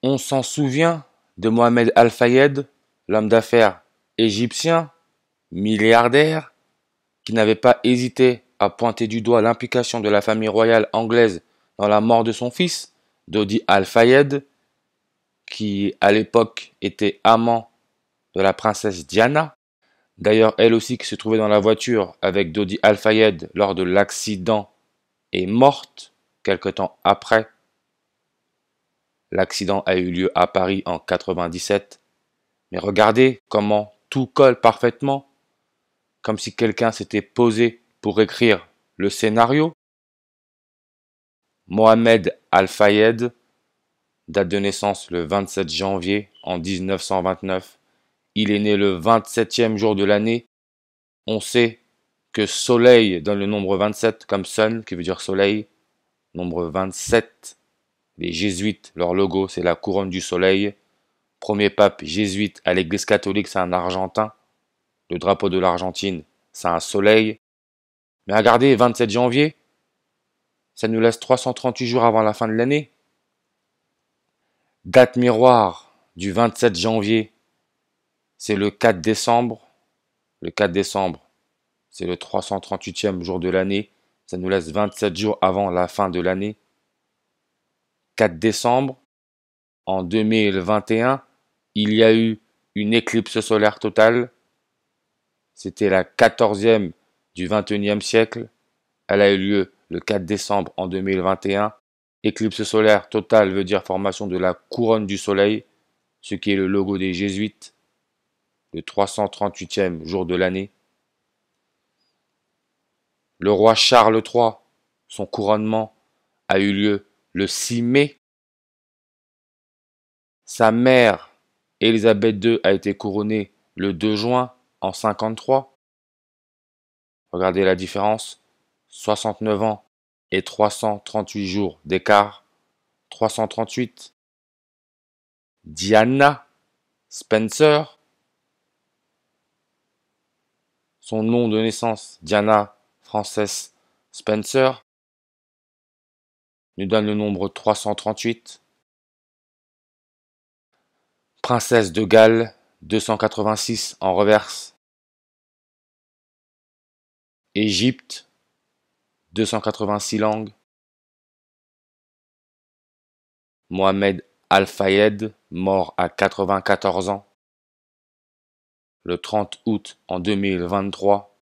On s'en souvient de Mohamed Al-Fayed, l'homme d'affaires égyptien, milliardaire, qui n'avait pas hésité à pointer du doigt l'implication de la famille royale anglaise dans la mort de son fils, Dodi Al-Fayed, qui à l'époque était amant de la princesse Diana. D'ailleurs, elle aussi qui se trouvait dans la voiture avec Dodi Al-Fayed lors de l'accident est morte quelque temps après. L'accident a eu lieu à Paris en 97. Mais regardez comment tout colle parfaitement, comme si quelqu'un s'était posé pour écrire le scénario. Mohamed Al-Fayed, date de naissance le 27 janvier en 1929. Il est né le 27e jour de l'année. On sait que soleil donne le nombre 27 comme sun, qui veut dire soleil. Nombre 27. Les jésuites, leur logo, c'est la couronne du soleil. Premier pape jésuite à l'église catholique, c'est un argentin. Le drapeau de l'Argentine, c'est un soleil. Mais regardez, 27 janvier, ça nous laisse 338 jours avant la fin de l'année. Date miroir du 27 janvier, c'est le 4 décembre. Le 4 décembre, c'est le 338e jour de l'année. Ça nous laisse 27 jours avant la fin de l'année. 4 décembre, en 2021, il y a eu une éclipse solaire totale. C'était la 14e du 21e siècle. Elle a eu lieu le 4 décembre en 2021. Éclipse solaire totale veut dire formation de la couronne du soleil, ce qui est le logo des jésuites, le 338e jour de l'année. Le roi Charles III, son couronnement a eu lieu le 6 mai. Sa mère, Élisabeth II, a été couronnée le 2 juin en 53. Regardez la différence, 69 ans et 338 jours d'écart. 338. Diana Spencer, son nom de naissance, Diana Frances Spencer, nous donne le nombre 338. Princesse de Galles, 286 en reverse. Égypte, 286 langues. Mohamed Al-Fayed, mort à 94 ans, le 30 août en 2023.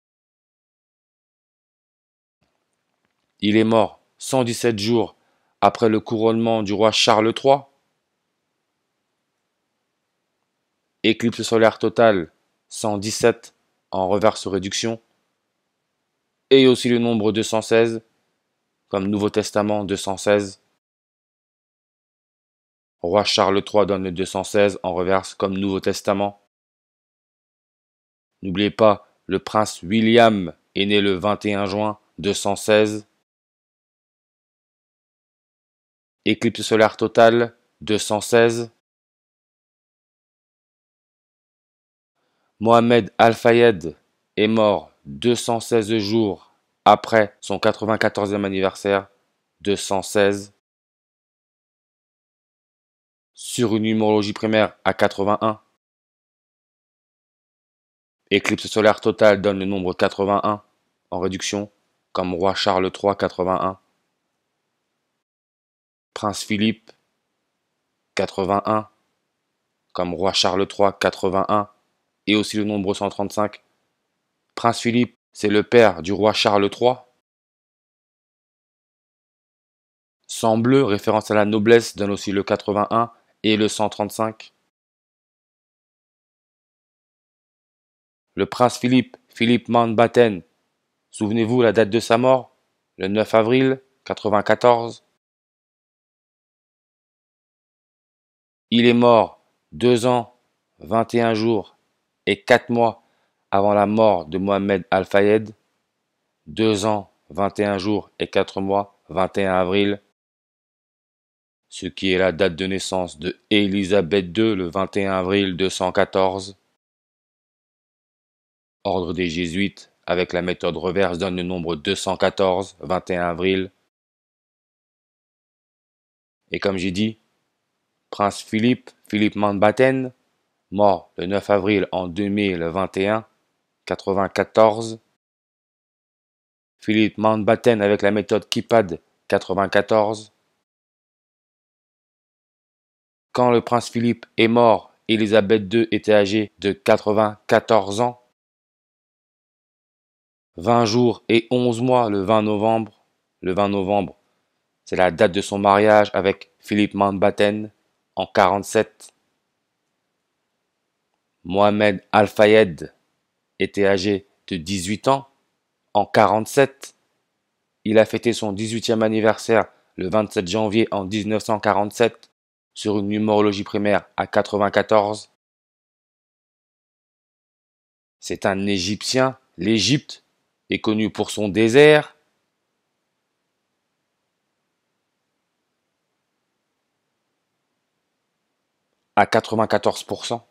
Il est mort 117 jours après le couronnement du roi Charles III. Éclipse solaire totale 117 en reverse réduction. Et aussi le nombre 216, comme Nouveau Testament 216. Roi Charles III donne le 216 en reverse comme Nouveau Testament. N'oubliez pas, le prince William est né le 21 juin 216. Éclipse solaire totale 216. Mohamed Al-Fayed est mort 216 jours après son 94e anniversaire, 216. Sur une numérologie primaire à 81. Éclipse solaire totale donne le nombre 81 en réduction, comme roi Charles III 81. Prince Philippe 81, comme roi Charles III 81, et aussi le nombre 135. Prince Philippe, c'est le père du roi Charles III. Sang bleu, référence à la noblesse, donne aussi le 81 et le 135. Le prince Philippe, Philippe Mountbatten, souvenez-vous la date de sa mort, le 9 avril 94. Il est mort 2 ans, 21 jours et 4 mois avant la mort de Mohamed Al-Fayed. 2 ans, 21 jours et 4 mois, 21 avril. Ce qui est la date de naissance de Élisabeth II, le 21 avril 214. Ordre des Jésuites, avec la méthode reverse, donne le nombre 214, 21 avril. Et comme j'ai dit, Prince Philippe, Philippe Mountbatten, mort le 9 avril en 2021, 94. Philippe Mountbatten avec la méthode KIPAD, 94. Quand le prince Philippe est mort, Élisabeth II était âgée de 94 ans. 20 jours et 11 mois le 20 novembre. Le 20 novembre, c'est la date de son mariage avec Philippe Mountbatten en 47. Mohamed Al-Fayed était âgé de 18 ans en 47. Il a fêté son 18e anniversaire le 27 janvier en 1947 sur une numérologie primaire à 94. C'est un Égyptien. L'Égypte est connue pour son désert. À 94%.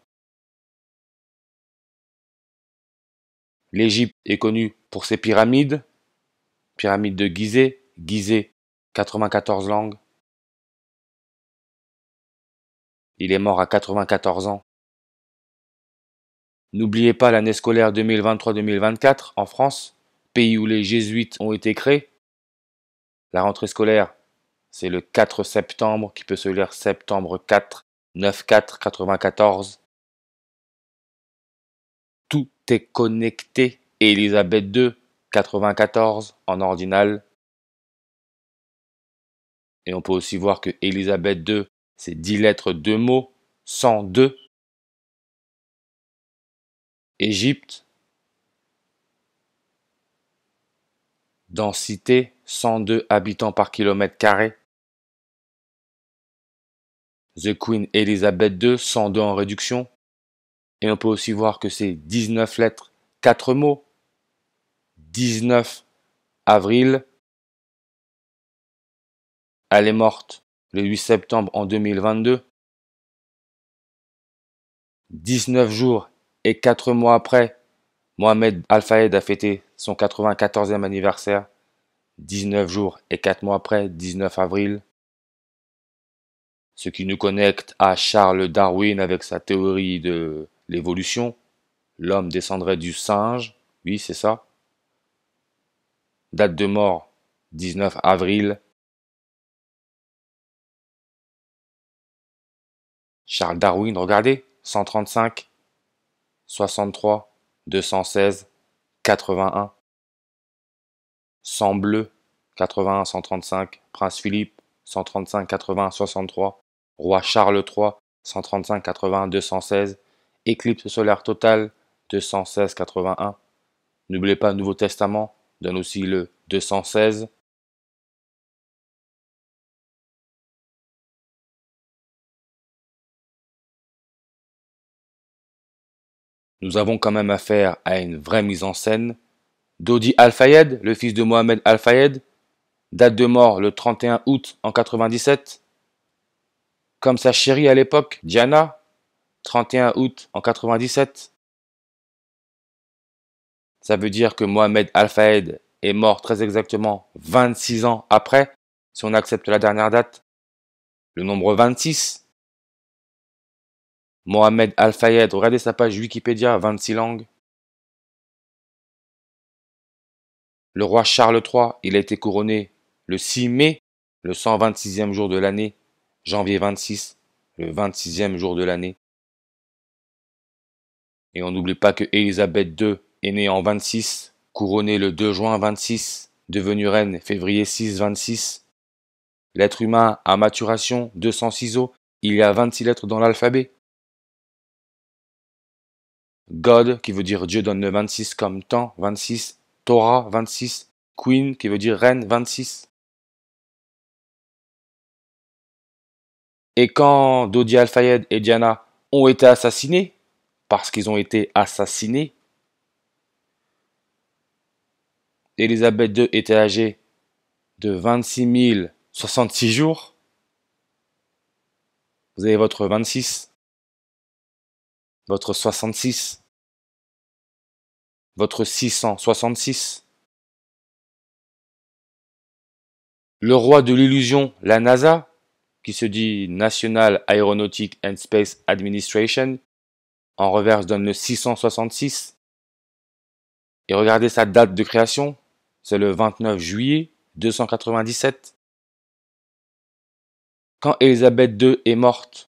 L'Égypte est connue pour ses pyramides. Pyramide de Gizeh. Gizeh, 94 langues. Il est mort à 94 ans. N'oubliez pas l'année scolaire 2023-2024 en France, pays où les jésuites ont été créés. La rentrée scolaire, c'est le 4 septembre, qui peut se lire septembre 4, 9-4, 94. Tout est connecté. Élisabeth II, 94, en ordinal. Et on peut aussi voir que Élisabeth II, c'est 10 lettres, 2 mots, 102. Égypte, densité, 102 habitants par kilomètre carré. The Queen Elizabeth II, 102 en réduction. Et on peut aussi voir que c'est 19 lettres, 4 mots. 19 avril. Elle est morte le 8 septembre en 2022. 19 jours et 4 mois après, Mohamed Al-Fayed a fêté son 94e anniversaire. 19 jours et 4 mois après, 19 avril. Ce qui nous connecte à Charles Darwin avec sa théorie de l'évolution. L'homme descendrait du singe. Oui, c'est ça. Date de mort, 19 avril. Charles Darwin, regardez, 135, 63, 216, 81. Sang bleu, 81, 135. Prince Philippe, 135, 80, 63. Roi Charles III, 135, 80, 216. Éclipse solaire totale, 216, 81. N'oubliez pas, Nouveau Testament donne aussi le 216. Nous avons quand même affaire à une vraie mise en scène. Dodi Al-Fayed, le fils de Mohamed Al-Fayed, date de mort le 31 août en 97. Comme sa chérie à l'époque, Diana, 31 août en 97. Ça veut dire que Mohamed Al-Fayed est mort très exactement 26 ans après, si on accepte la dernière date. Le nombre 26. Mohamed Al-Fayed, regardez sa page Wikipédia, 26 langues. Le roi Charles III, il a été couronné le 6 mai, le 126e jour de l'année, janvier 26, le 26e jour de l'année. Et on n'oublie pas que Élisabeth II est née en 26, couronnée le 2 juin 26, devenue reine février 6, 26. L'être humain à maturation, 200 ciseaux, il y a 26 lettres dans l'alphabet. God, qui veut dire Dieu donne le 26 comme temps, 26. Torah, 26. Queen, qui veut dire reine, 26. Et quand Dodi Al-Fayed et Diana ont été assassinés, parce qu'ils ont été assassinés, Élisabeth II était âgée de 26 066 jours. Vous avez votre 26, votre 66, votre 666. Le roi de l'illusion, la NASA, qui se dit National Aeronautic and Space Administration, en revers donne le 666. Et regardez sa date de création, c'est le 29 juillet 297. Quand Elisabeth II est morte,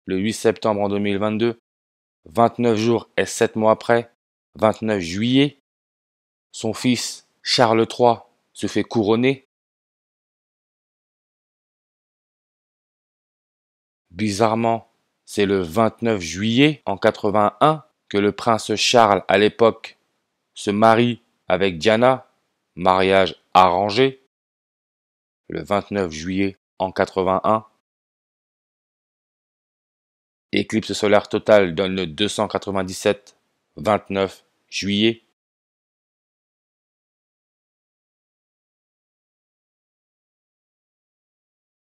le 8 septembre en 2022, 29 jours et 7 mois après, 29 juillet, son fils Charles III se fait couronner. Bizarrement, c'est le 29 juillet en 81 que le prince Charles, à l'époque, se marie avec Diana, mariage arrangé, le 29 juillet en 81. Éclipse solaire totale donne le 297, 29 juillet.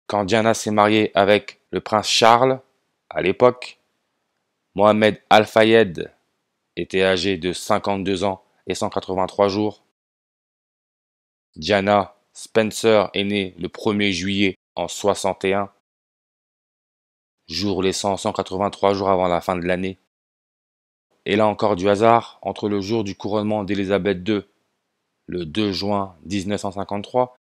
Quand Diana s'est mariée avec le prince Charles, à l'époque, Mohamed Al-Fayed était âgé de 52 ans et 183 jours. Diana Spencer est née le 1er juillet en 61, jour laissant 183 jours avant la fin de l'année. Et là encore du hasard, entre le jour du couronnement d'Élisabeth II, le 2 juin 1953,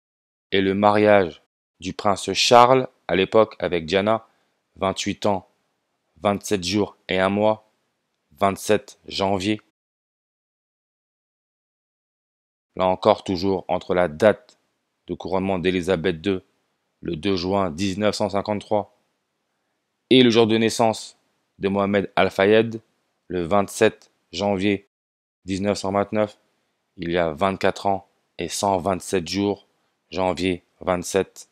et le mariage du prince Charles, à l'époque avec Diana, 28 ans, 27 jours et 1 mois, 27 janvier. Là encore, toujours entre la date de couronnement d'Élisabeth II, le 2 juin 1953, et le jour de naissance de Mohamed Al-Fayed, le 27 janvier 1929, il y a 24 ans et 127 jours, janvier 27.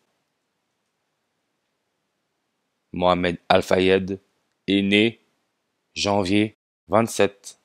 Mohamed Al-Fayed est né janvier 27.